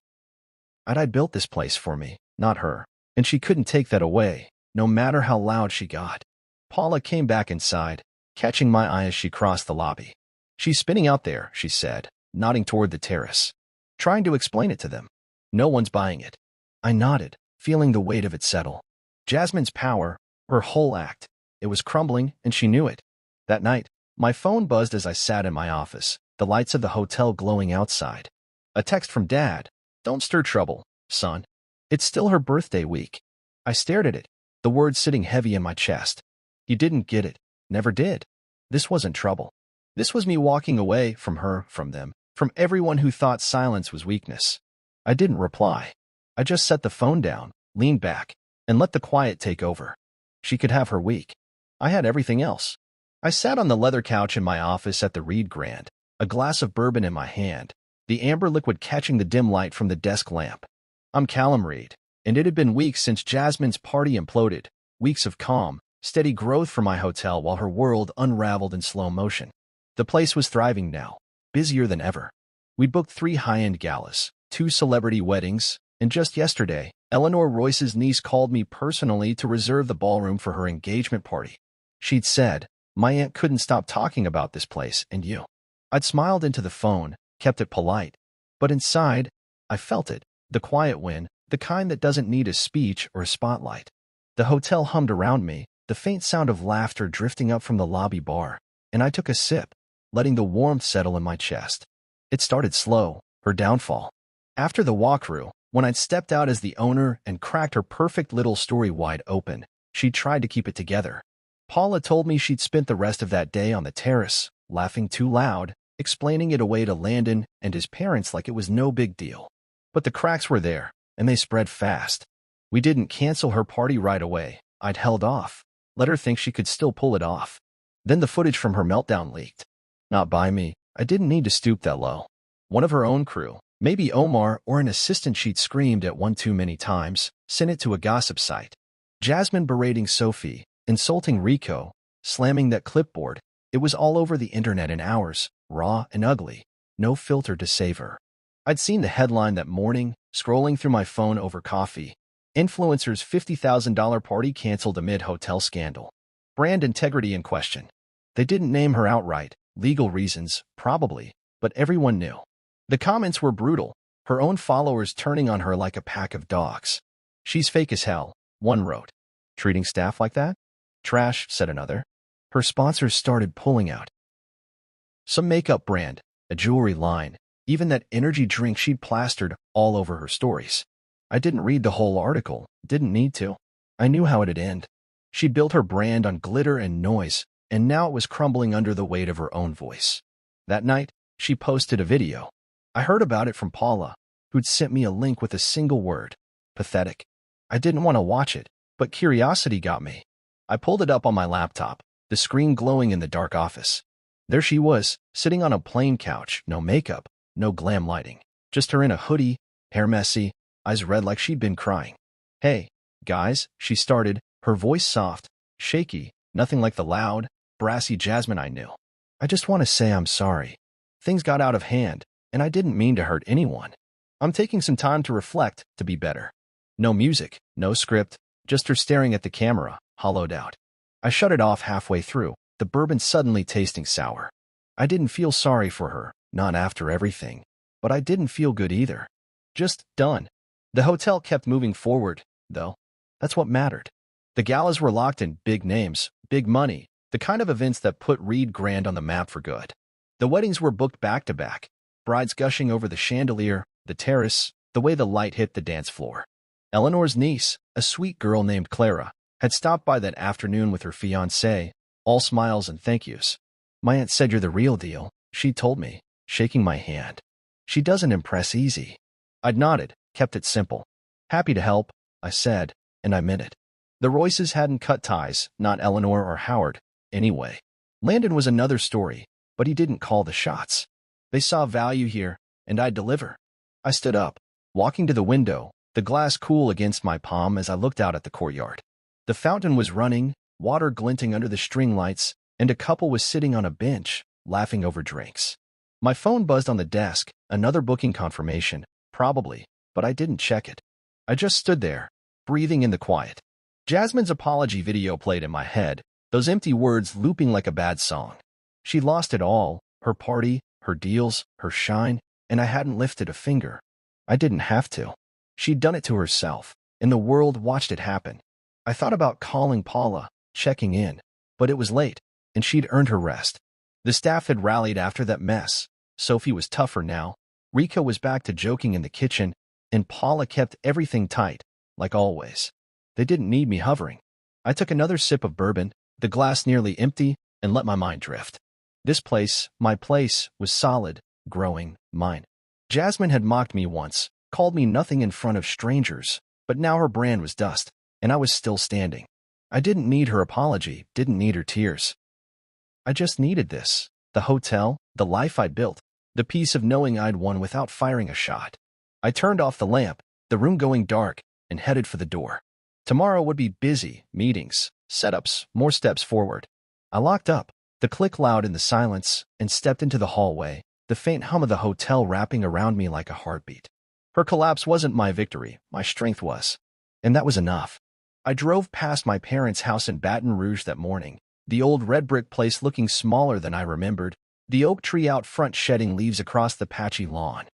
Speaker 1: I'd built this place for me, not her, and she couldn't take that away, no matter how loud she got. Paula came back inside, catching my eye as she crossed the lobby. "She's spinning out there," she said, nodding toward the terrace. "Trying to explain it to them. No one's buying it." I nodded, feeling the weight of it settle. Jasmine's power, her whole act, it was crumbling, and she knew it. That night, my phone buzzed as I sat in my office, the the lights of the hotel glowing outside. A text from Dad. Don't stir trouble, son. It's still her birthday week. I stared at it, the words sitting heavy in my chest. He didn't get it. Never did. This wasn't trouble. This was me walking away from her, from them, from everyone who thought silence was weakness. I didn't reply. I just set the phone down, leaned back, and let the quiet take over. She could have her week. I had everything else. I sat on the leather couch in my office at the Reed Grand, a glass of bourbon in my hand, the amber liquid catching the dim light from the desk lamp. I'm Callum Reed, and it had been weeks since Jasmine's party imploded, weeks of calm, steady growth for my hotel while her world unraveled in slow motion. The place was thriving now, busier than ever. We'd booked 3 high-end galas, 2 celebrity weddings, and just yesterday, Eleanor Royce's niece called me personally to reserve the ballroom for her engagement party. She'd said, "My aunt couldn't stop talking about this place and you." I'd smiled into the phone, kept it polite, but inside, I felt it, the quiet win, the kind that doesn't need a speech or a spotlight. The hotel hummed around me, the faint sound of laughter drifting up from the lobby bar, and I took a sip, letting the warmth settle in my chest. It started slow, her downfall. After the walkthrough, when I'd stepped out as the owner and cracked her perfect little story wide open, she tried to keep it together. Paula told me she'd spent the rest of that day on the terrace, laughing too loud, explaining it away to Landon and his parents like it was no big deal. But the cracks were there, and they spread fast. We didn't cancel her party right away. I'd held off, let her think she could still pull it off. Then the footage from her meltdown leaked. Not by me. I didn't need to stoop that low. One of her own crew, maybe Omar or an assistant she'd screamed at one too many times, sent it to a gossip site. Jasmine berating Sophie, insulting Rico, slamming that clipboard. It was all over the internet in hours, raw and ugly, no filter to save her. I'd seen the headline that morning, scrolling through my phone over coffee. Influencer's $50,000 party canceled amid hotel scandal. Brand integrity in question. They didn't name her outright, legal reasons, probably, but everyone knew. The comments were brutal, her own followers turning on her like a pack of dogs. "She's fake as hell," one wrote. "Treating staff like that? Trash," said another. Her sponsors started pulling out. Some makeup brand, a jewelry line, even that energy drink she'd plastered all over her stories. I didn't read the whole article, didn't need to. I knew how it'd end. She built her brand on glitter and noise, and now it was crumbling under the weight of her own voice. That night, she posted a video. I heard about it from Paula, who'd sent me a link with a single word: pathetic. I didn't want to watch it, but curiosity got me. I pulled it up on my laptop, the screen glowing in the dark office. There she was, sitting on a plain couch, no makeup, no glam lighting, just her in a hoodie, hair messy, eyes red like she'd been crying. "Hey, guys," she started, her voice soft, shaky, nothing like the loud, brassy Jasmine I knew. "I just want to say I'm sorry. Things got out of hand, and I didn't mean to hurt anyone. I'm taking some time to reflect, to be better." No music, no script, just her staring at the camera, hollowed out. I shut it off halfway through, the bourbon suddenly tasting sour. I didn't feel sorry for her, not after everything, but I didn't feel good either. Just done. The hotel kept moving forward, though. That's what mattered. The galas were locked in, big names, big money, the kind of events that put Reed Grand on the map for good. The weddings were booked back-to-back, brides gushing over the chandelier, the terrace, the way the light hit the dance floor. Eleanor's niece, a sweet girl named Clara, had stopped by that afternoon with her fiancé, all smiles and thank yous. "My aunt said you're the real deal," she told me, shaking my hand. "She doesn't impress easy." I'd nodded, kept it simple. "Happy to help," I said, and I meant it. The Royces hadn't cut ties, not Eleanor or Howard, anyway. Landon was another story, but he didn't call the shots. They saw value here, and I'd deliver. I stood up, walking to the window, the glass cool against my palm as I looked out at the courtyard. The fountain was running, water glinting under the string lights, and a couple was sitting on a bench, laughing over drinks. My phone buzzed on the desk, another booking confirmation, probably, but I didn't check it. I just stood there, breathing in the quiet. Jasmine's apology video played in my head, those empty words looping like a bad song. She lost it all, her party, her deals, her shine, and I hadn't lifted a finger. I didn't have to. She'd done it to herself, and the world watched it happen. I thought about calling Paula, checking in, but it was late, and she'd earned her rest. The staff had rallied after that mess, Sophie was tougher now. Rico was back to joking in the kitchen, and Paula kept everything tight, like always. They didn't need me hovering. I took another sip of bourbon, the glass nearly empty, and let my mind drift. This place, my place, was solid, growing, mine. Jasmine had mocked me once, called me nothing in front of strangers, but now her brand was dust, and I was still standing. I didn't need her apology, didn't need her tears. I just needed this. The hotel, the life I'd built, the peace of knowing I'd won without firing a shot. I turned off the lamp, the room going dark, and headed for the door. Tomorrow would be busy, meetings, setups, more steps forward. I locked up, the click loud in the silence, and stepped into the hallway, the faint hum of the hotel wrapping around me like a heartbeat. Her collapse wasn't my victory, my strength was. And that was enough. I drove past my parents' house in Baton Rouge that morning, the old red brick place looking smaller than I remembered, the oak tree out front shedding leaves across the patchy lawn.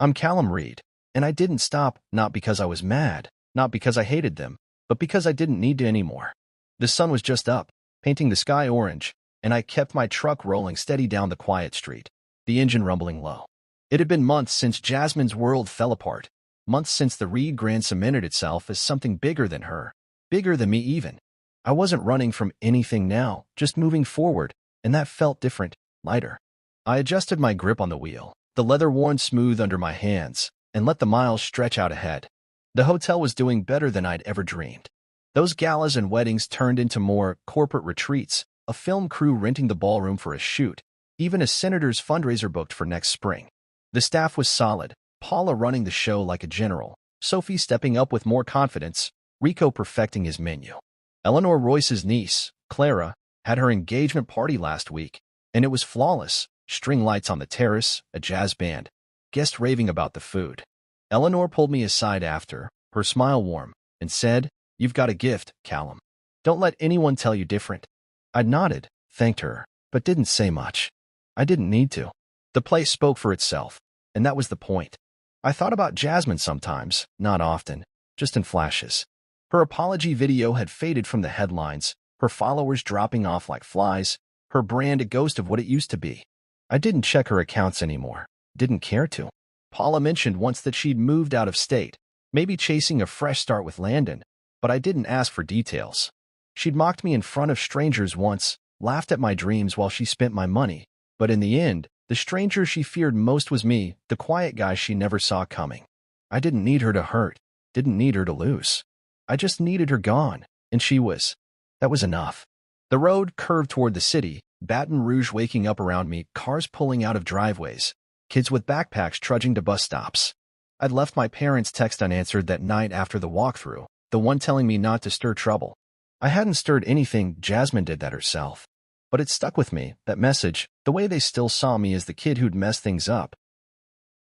Speaker 1: I'm Callum Reed, and I didn't stop, not because I was mad, not because I hated them, but because I didn't need to anymore. The sun was just up, painting the sky orange, and I kept my truck rolling steady down the quiet street, the engine rumbling low. It had been months since Jasmine's world fell apart, months since the Reed Grand cemented itself as something bigger than her, bigger than me even. I wasn't running from anything now, just moving forward, and that felt different, lighter. I adjusted my grip on the wheel, the leather worn smooth under my hands, and let the miles stretch out ahead. The hotel was doing better than I'd ever dreamed. Those galas and weddings turned into more corporate retreats, a film crew renting the ballroom for a shoot, even a senator's fundraiser booked for next spring. The staff was solid, Paula running the show like a general, Sophie stepping up with more confidence, Rico perfecting his menu. Eleanor Royce's niece, Clara, had her engagement party last week, and it was flawless. String lights on the terrace, a jazz band, guests raving about the food. Eleanor pulled me aside after, her smile warm, and said, "You've got a gift, Callum. Don't let anyone tell you different." I nodded, thanked her, but didn't say much. I didn't need to. The place spoke for itself, and that was the point. I thought about Jasmine sometimes, not often, just in flashes. Her apology video had faded from the headlines, her followers dropping off like flies, her brand a ghost of what it used to be. I didn't check her accounts anymore, didn't care to. Paula mentioned once that she'd moved out of state, maybe chasing a fresh start with Landon, but I didn't ask for details. She'd mocked me in front of strangers once, laughed at my dreams while she spent my money, but in the end, the stranger she feared most was me, the quiet guy she never saw coming. I didn't need her to hurt, didn't need her to lose. I just needed her gone, and she was. That was enough. The road curved toward the city, Baton Rouge waking up around me, cars pulling out of driveways, kids with backpacks trudging to bus stops. I'd left my parents' text unanswered that night after the walkthrough, the one telling me not to stir trouble. I hadn't stirred anything, Jasmine did that herself. But it stuck with me, that message, the way they still saw me as the kid who'd messed things up.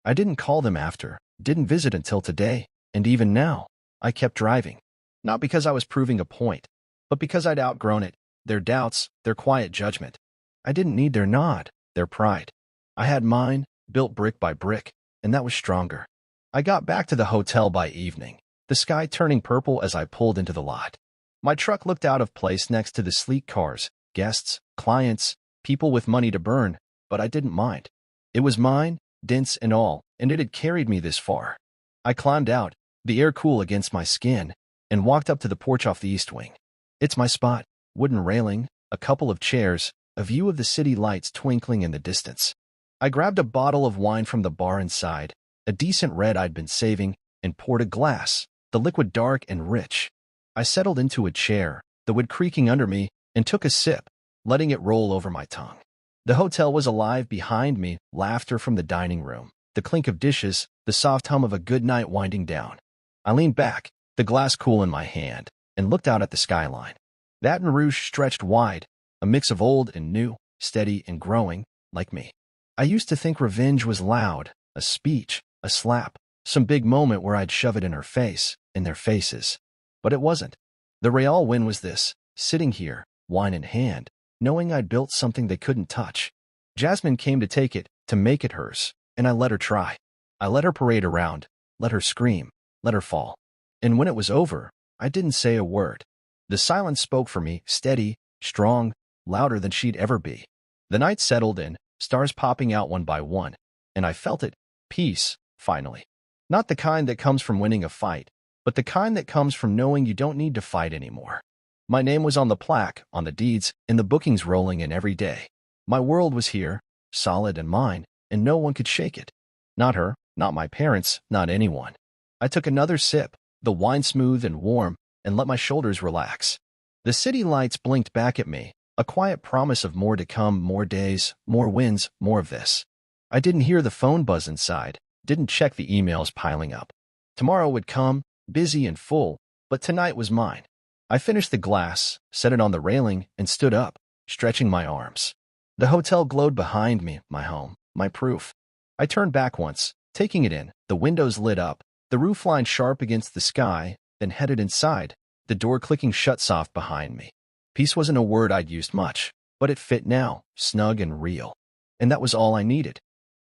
Speaker 1: I didn't call them after, didn't visit until today, and even now, I kept driving. Not because I was proving a point, but because I'd outgrown it, their doubts, their quiet judgment. I didn't need their nod, their pride. I had mine, built brick by brick, and that was stronger. I got back to the hotel by evening, the sky turning purple as I pulled into the lot. My truck looked out of place next to the sleek cars, guests, clients, people with money to burn, but I didn't mind. It was mine, dents and all, and it had carried me this far. I climbed out, the air cool against my skin, and walked up to the porch off the east wing. It's my spot, wooden railing, a couple of chairs, a view of the city lights twinkling in the distance. I grabbed a bottle of wine from the bar inside, a decent red I'd been saving, and poured a glass, the liquid dark and rich. I settled into a chair, the wood creaking under me, and took a sip, letting it roll over my tongue. The hotel was alive behind me, laughter from the dining room, the clink of dishes, the soft hum of a good night winding down. I leaned back, the glass cool in my hand, and looked out at the skyline. Baton Rouge stretched wide, a mix of old and new, steady and growing, like me. I used to think revenge was loud, a speech, a slap, some big moment where I'd shove it in her face, in their faces. But it wasn't. The real win was this, sitting here, wine in hand, knowing I'd built something they couldn't touch. Jasmine came to take it, to make it hers, and I let her try. I let her parade around, let her scream, let her fall. And when it was over, I didn't say a word. The silence spoke for me, steady, strong, louder than she'd ever be. The night settled in, stars popping out one by one, and I felt it. Peace, finally. Not the kind that comes from winning a fight, but the kind that comes from knowing you don't need to fight anymore. My name was on the plaque, on the deeds, and the bookings rolling in every day. My world was here, solid and mine, and no one could shake it. Not her, not my parents, not anyone. I took another sip, the wine smooth and warm, and let my shoulders relax. The city lights blinked back at me, a quiet promise of more to come, more days, more wins, more of this. I didn't hear the phone buzz inside, didn't check the emails piling up. Tomorrow would come, busy and full, but tonight was mine. I finished the glass, set it on the railing, and stood up, stretching my arms. The hotel glowed behind me, my home, my proof. I turned back once, taking it in, the windows lit up, the roof line sharp against the sky, then headed inside, the door clicking shut soft behind me. Peace wasn't a word I'd used much, but it fit now, snug and real. And that was all I needed.